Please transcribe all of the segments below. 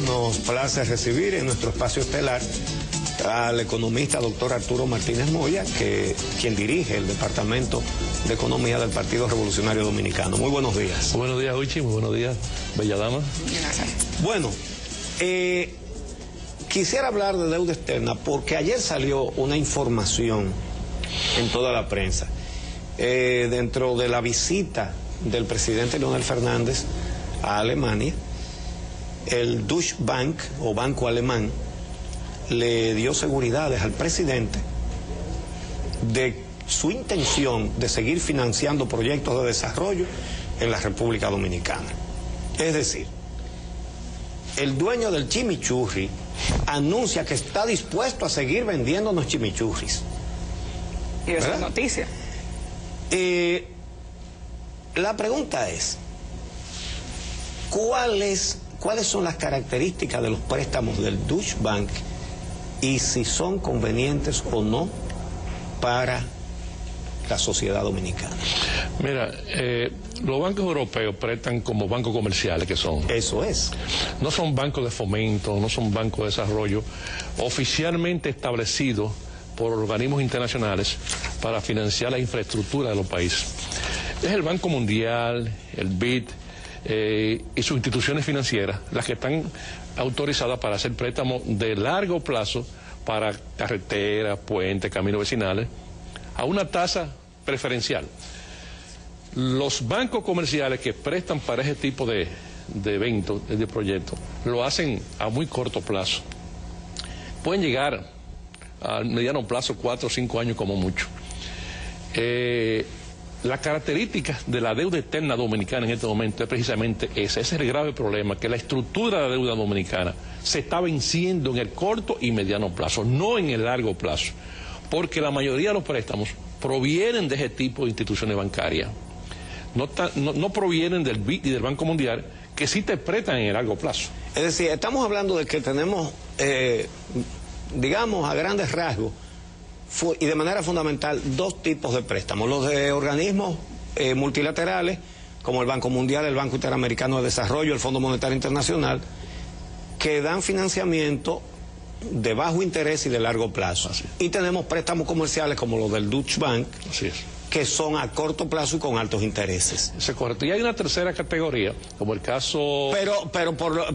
nos place recibir en nuestro espacio estelar al economista doctor Arturo Martínez Moya, quien dirige el Departamento de Economía del Partido Revolucionario Dominicano. Muy buenos días. Muy buenos días, Uchi. Muy buenos días, bella dama. Gracias. Bueno, quisiera hablar de deuda externa porque ayer salió una información en toda la prensa dentro de la visita del presidente Leonel Fernández a Alemania. El Deutsche Bank, o Banco Alemán, le dio seguridades al presidente de su intención de seguir financiando proyectos de desarrollo en la República Dominicana. Es decir, el dueño del chimichurri anuncia que está dispuesto a seguir vendiéndonos chimichurris. Y esa es noticia. La pregunta es, ¿cuáles son las características de los préstamos del Deutsche Bank y si son convenientes o no para la sociedad dominicana? Mira, los bancos europeos prestan como bancos comerciales que son. Eso es. No son bancos de fomento, no son bancos de desarrollo oficialmente establecidos por organismos internacionales para financiar la infraestructura de los países. Es el Banco Mundial, el BID y sus instituciones financieras las que están autorizadas para hacer préstamos de largo plazo para carreteras, puentes, caminos vecinales, a una tasa preferencial. Los bancos comerciales que prestan para ese tipo de eventos, de proyectos, lo hacen a muy corto plazo. Pueden llegar a mediano plazo, 4 o 5 años como mucho. La característica de la deuda externa dominicana en este momento es precisamente esa. Ese es el grave problema, que la estructura de la deuda dominicana se está venciendo en el corto y mediano plazo, no en el largo plazo, porque la mayoría de los préstamos provienen de ese tipo de instituciones bancarias. No provienen del BID y del Banco Mundial, que sí te prestan en el largo plazo. Es decir, estamos hablando de que tenemos, digamos, a grandes rasgos, y de manera fundamental, dos tipos de préstamos: los de organismos multilaterales, como el Banco Mundial, el Banco Interamericano de Desarrollo, el Fondo Monetario Internacional, que dan financiamiento de bajo interés y de largo plazo. Y tenemos préstamos comerciales como los del Deutsche Bank, que son a corto plazo y con altos intereses. Eso es correcto. Y hay una tercera categoría, como el caso...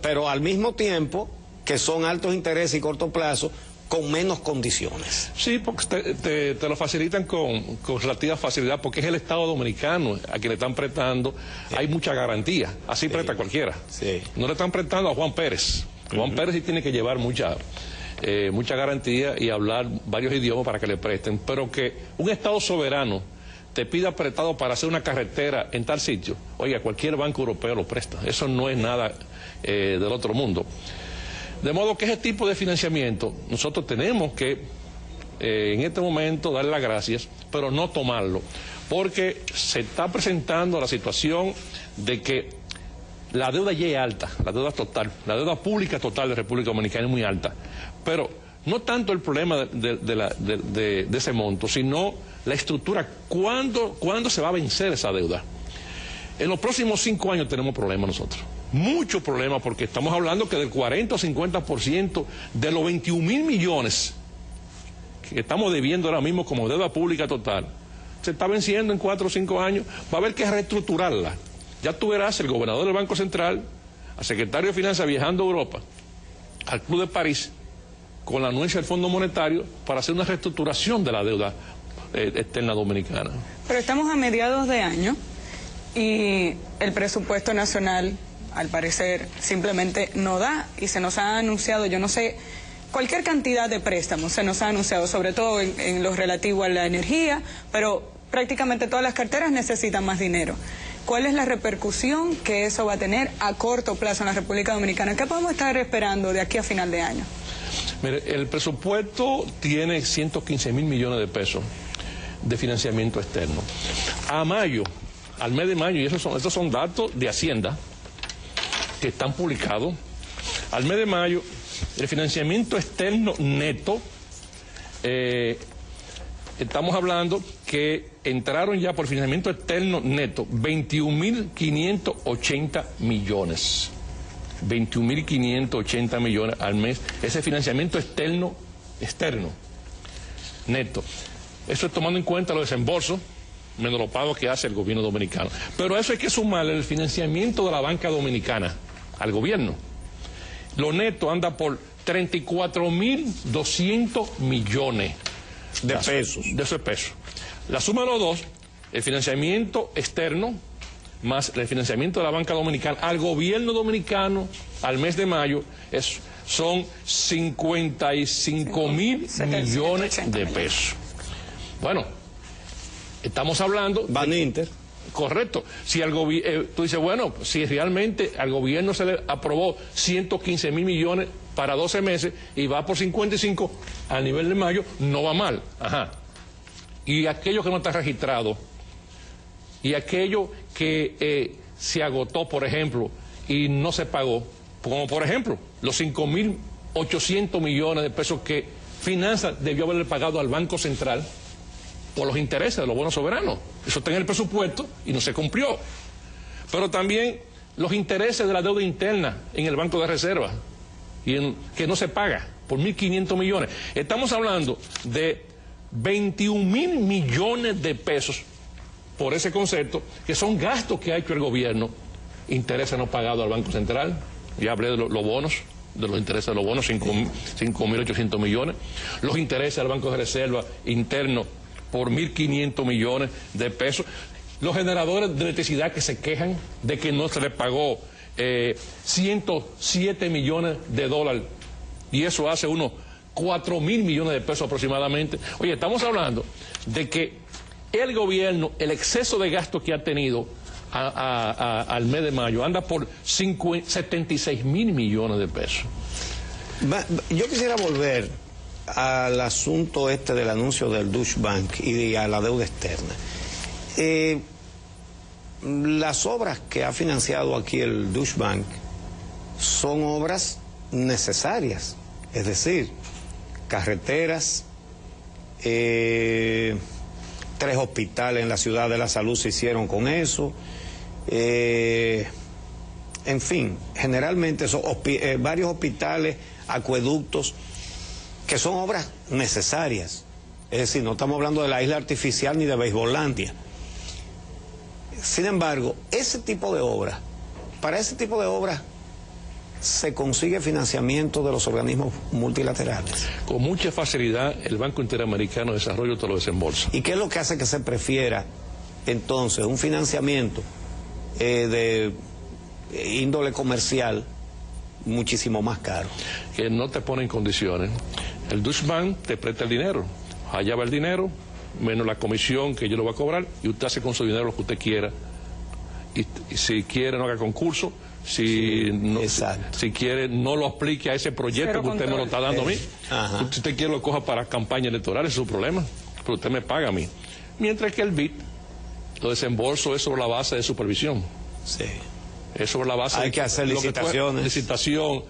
Pero al mismo tiempo que son altos intereses y corto plazo, con menos condiciones. Sí, porque te lo facilitan con relativa facilidad, porque es el Estado dominicano a quien le están prestando. Sí. Hay mucha garantía, así sí. Presta cualquiera. Sí. No le están prestando a Juan Pérez. Juan Pérez sí tiene que llevar mucha garantía y hablar varios idiomas para que le presten, pero que un Estado soberano te pida prestado para hacer una carretera en tal sitio, oiga, cualquier banco europeo lo presta. Eso no es nada del otro mundo. De modo que ese tipo de financiamiento nosotros tenemos que en este momento darle las gracias, pero no tomarlo, porque se está presentando la situación de que la deuda ya es alta, la deuda total, la deuda pública total de República Dominicana es muy alta, pero no tanto el problema de ese monto, sino la estructura, ¿cuándo se va a vencer esa deuda? En los próximos 5 años tenemos problemas nosotros. Muchos problemas, porque estamos hablando que del 40 o 50% de los 21.000 millones que estamos debiendo ahora mismo como deuda pública total, se está venciendo en 4 o 5 años. Va a haber que reestructurarla. Ya tú verás el gobernador del Banco Central, al secretario de Finanzas viajando a Europa, al Club de París, con la anuencia del Fondo Monetario para hacer una reestructuración de la deuda externa dominicana. Pero estamos a mediados de año y el presupuesto nacional, al parecer, simplemente no da, y se nos ha anunciado, yo no sé, cualquier cantidad de préstamos se nos ha anunciado, sobre todo en lo relativo a la energía, pero prácticamente todas las carteras necesitan más dinero. ¿Cuál es la repercusión que eso va a tener a corto plazo en la República Dominicana? ¿Qué podemos estar esperando de aquí a final de año? Mire, el presupuesto tiene 115.000 millones de pesos de financiamiento externo. A mayo, al mes de mayo, y estos son datos de Hacienda que están publicados, al mes de mayo, el financiamiento externo neto, estamos hablando que entraron ya por financiamiento externo neto 21.580 millones. 21.580 millones al mes. Ese financiamiento externo, neto. Eso es tomando en cuenta los desembolsos, menos los pagos que hace el gobierno dominicano. Pero a eso hay que sumarle el financiamiento de la banca dominicana al gobierno. Lo neto anda por 34.200 millones de pesos. De esos pesos. La suma de los dos, el financiamiento externo más el financiamiento de la banca dominicana al gobierno dominicano al mes de mayo son 55.000 millones de pesos. Bueno, estamos hablando... Baninter. Correcto. Si tú dices, bueno, si realmente al gobierno se le aprobó 115.000 millones para 12 meses y va por 55 a nivel de mayo, no va mal. Ajá. Y aquello que no está registrado, y aquello que se agotó, por ejemplo, y no se pagó, como por ejemplo, los 5.800 millones de pesos que Finanzas debió haberle pagado al Banco Central por los intereses de los bonos soberanos. Eso está en el presupuesto y no se cumplió. Pero también los intereses de la deuda interna en el Banco de Reserva, que no se paga por 1.500 millones. Estamos hablando de 21.000 millones de pesos por ese concepto, que son gastos que ha hecho el gobierno, intereses no pagados al Banco Central. Ya hablé de los bonos, de los intereses de los bonos, 5.800 millones. Los intereses del Banco de Reserva interno por 1.500 millones de pesos. Los generadores de electricidad que se quejan de que no se les pagó 107 millones de dólares, y eso hace unos 4.000 millones de pesos aproximadamente. Oye, estamos hablando de que el gobierno, el exceso de gasto que ha tenido al mes de mayo, anda por 76.000 millones de pesos. Yo quisiera volver al asunto del anuncio del Deutsche Bank y a la deuda externa. Las obras que ha financiado aquí el Deutsche Bank son obras necesarias, es decir, carreteras, 3 hospitales en la Ciudad de la Salud se hicieron con eso, en fin, generalmente son varios hospitales, acueductos, que son obras necesarias. Es decir, no estamos hablando de la isla artificial ni de Beisbolandia. Sin embargo, para ese tipo de obras se consigue financiamiento de los organismos multilaterales. Con mucha facilidad el Banco Interamericano de Desarrollo te lo desembolsa. ¿Y qué es lo que hace que se prefiera entonces un financiamiento de índole comercial muchísimo más caro? Que no te pone en condiciones. El Deutsche Bank te presta el dinero, allá va el dinero, menos la comisión que yo lo voy a cobrar, y usted hace con su dinero lo que usted quiera. Y si quiere, no haga concurso. Si quiere, no lo aplique a ese proyecto que usted me lo está dando a mí. Si usted quiere, lo coja para campaña electoral, ese es su problema, pero usted me paga a mí. Mientras que el BID, lo desembolso es sobre la base de supervisión. Sí. Es sobre la base Hay que hacer licitaciones. Licitación.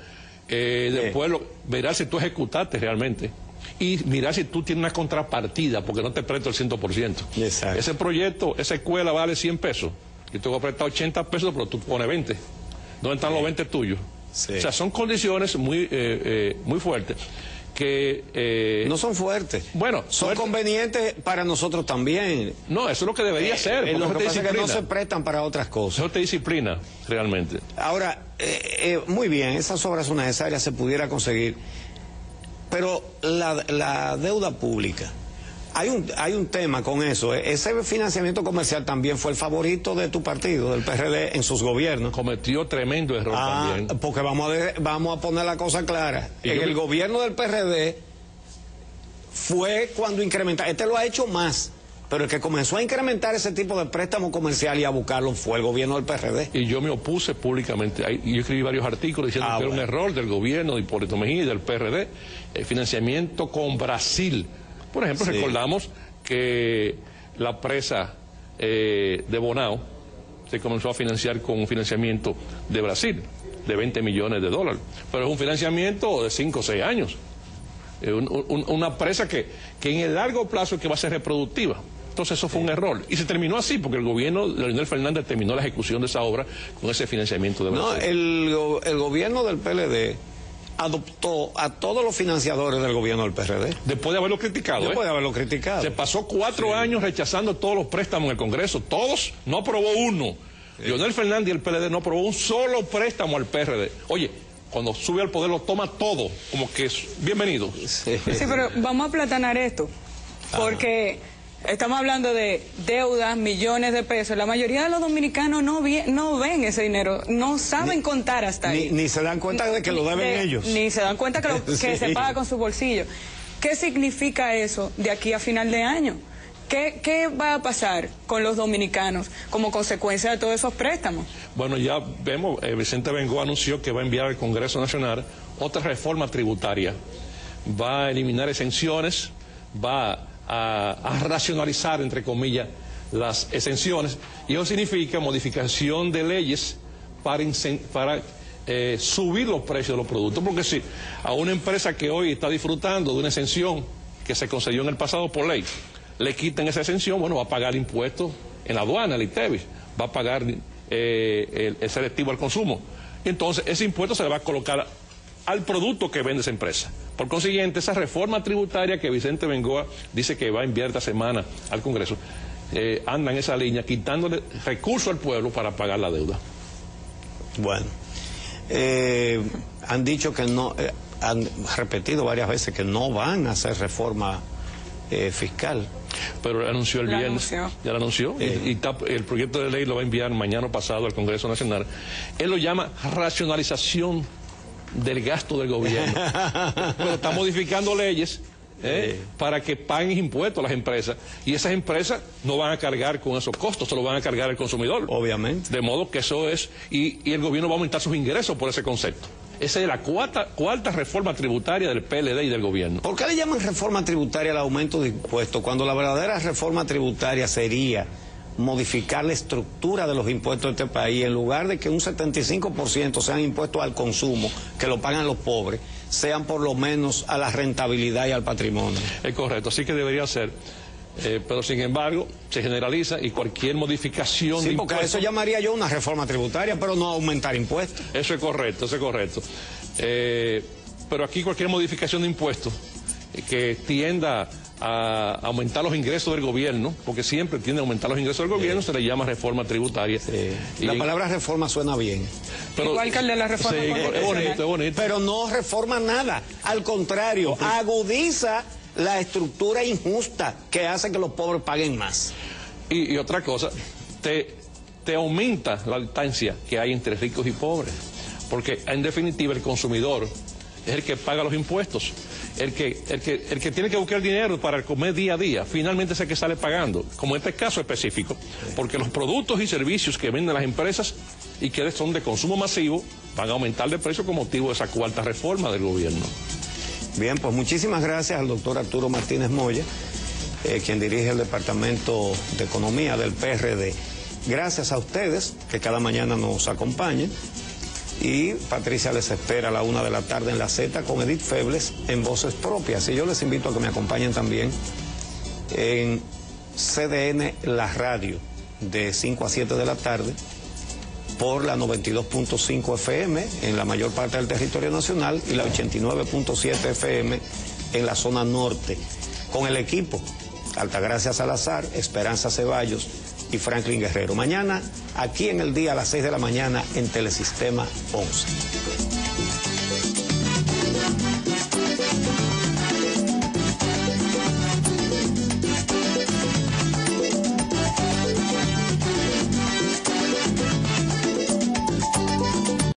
Después verás si tú ejecutaste realmente. Y mirar si tú tienes una contrapartida, porque no te presto el 100%. Exacto. Ese proyecto, esa escuela vale 100 pesos. Yo te voy a prestar 80 pesos, pero tú pones 20. ¿Dónde están los 20 tuyos? Sí. O sea, son condiciones muy fuertes que... no son fuertes. Bueno, son convenientes para nosotros también. No, eso es lo que debería ser. Lo que pasa es que no se prestan para otras cosas. Eso te disciplina, realmente. Ahora, muy bien, esas obras son necesarias, se pudiera conseguir. Pero la deuda pública, hay un tema con eso. Ese financiamiento comercial también fue el favorito de tu partido, del PRD, en sus gobiernos. Cometió tremendo error también. Porque vamos a poner la cosa clara. En el gobierno del PRD fue cuando incrementaron. Lo ha hecho más, pero el que comenzó a incrementar ese tipo de préstamo comercial y a buscarlo fue el gobierno del PRD. Y yo me opuse públicamente. Yo escribí varios artículos diciendo que era un error del gobierno de Hipólito Mejía y del PRD. El financiamiento con Brasil. Por ejemplo, recordamos que la presa de Bonao se comenzó a financiar con un financiamiento de Brasil, de 20 millones de dólares. Pero es un financiamiento de 5 o 6 años. Una presa que en el largo plazo es que va a ser reproductiva. Entonces eso fue un error. Y se terminó así, porque el gobierno de Leonel Fernández terminó la ejecución de esa obra con ese financiamiento de Brasil. No, el gobierno del PLD adoptó a todos los financiadores del gobierno del PRD. Después de haberlo criticado. Después de haberlo criticado. Se pasó 4 años rechazando todos los préstamos en el Congreso. Todos, no aprobó uno. Leonel Fernández y el PLD no aprobó un solo préstamo al PRD. Oye, cuando sube al poder lo toma todo, como que es bienvenido. Sí, pero vamos a aplatanar esto, porque estamos hablando de deudas, millones de pesos. La mayoría de los dominicanos no ven ese dinero, no saben contar hasta ahí. Ni se dan cuenta de que lo deben ellos. Ni se dan cuenta que se paga con su bolsillo. ¿Qué significa eso de aquí a final de año? ¿Qué va a pasar con los dominicanos como consecuencia de todos esos préstamos? Bueno, ya vemos, Vicente Bengoa anunció que va a enviar al Congreso Nacional otra reforma tributaria. Va a eliminar exenciones, va a racionalizar, entre comillas, las exenciones, y eso significa modificación de leyes para subir los precios de los productos, porque si a una empresa que hoy está disfrutando de una exención que se concedió en el pasado por ley, le quitan esa exención, bueno, va a pagar impuestos en la aduana, el ITEVIS, va a pagar el selectivo al consumo. Y entonces ese impuesto se le va a colocar al producto que vende esa empresa. Por consiguiente, esa reforma tributaria que Vicente Bengoa dice que va a enviar esta semana al Congreso, anda en esa línea, quitándole recursos al pueblo para pagar la deuda. Bueno, han dicho que no, han repetido varias veces que no van a hacer reforma fiscal. Pero anunció el viernes, ya lo anunció, y el proyecto de ley lo va a enviar mañana pasado al Congreso Nacional. Él lo llama racionalización del gasto del gobierno. Pero está modificando leyes para que paguen impuestos a las empresas, y esas empresas no van a cargar con esos costos, se lo van a cargar el consumidor. Obviamente. De modo que eso es, y el gobierno va a aumentar sus ingresos por ese concepto. Esa es la cuarta reforma tributaria del PLD y del gobierno. ¿Por qué le llaman reforma tributaria al aumento de impuestos, cuando la verdadera reforma tributaria sería modificar la estructura de los impuestos de este país? En lugar de que un 75% sean impuestos al consumo, que lo pagan los pobres, sean por lo menos a la rentabilidad y al patrimonio. Es correcto, así que debería ser. Pero sin embargo, se generaliza, y cualquier modificación de porque impuestos... eso llamaría yo una reforma tributaria, pero no aumentar impuestos. Eso es correcto, eso es correcto. Pero aquí cualquier modificación de impuestos que tienda a aumentar los ingresos del gobierno, porque siempre tiende a aumentar los ingresos del gobierno, se le llama reforma tributaria. La palabra reforma suena bien. Pero, igual que el de la reforma es bonito. Pero no reforma nada, al contrario, agudiza la estructura injusta que hace que los pobres paguen más. Y otra cosa, te aumenta la distancia que hay entre ricos y pobres, porque en definitiva el consumidor es el que paga los impuestos, el que tiene que buscar dinero para comer día a día, finalmente es el que sale pagando, como en este caso específico, porque los productos y servicios que venden las empresas y que son de consumo masivo van a aumentar de precio con motivo de esa cuarta reforma del gobierno. Bien, pues muchísimas gracias al doctor Arturo Martínez Moya, quien dirige el Departamento de Economía del PRD. Gracias a ustedes, que cada mañana nos acompañan. Y Patricia les espera a la 1 de la tarde en La Z con Edith Febles en Voces Propias. Y yo les invito a que me acompañen también en CDN La Radio de 5 a 7 de la tarde por la 92.5 FM en la mayor parte del territorio nacional y la 89.7 FM en la zona norte, con el equipo Altagracia Salazar, Esperanza Ceballos y Franklin Guerrero. Mañana, aquí en El Día a las 6 de la mañana en Telesistema 11.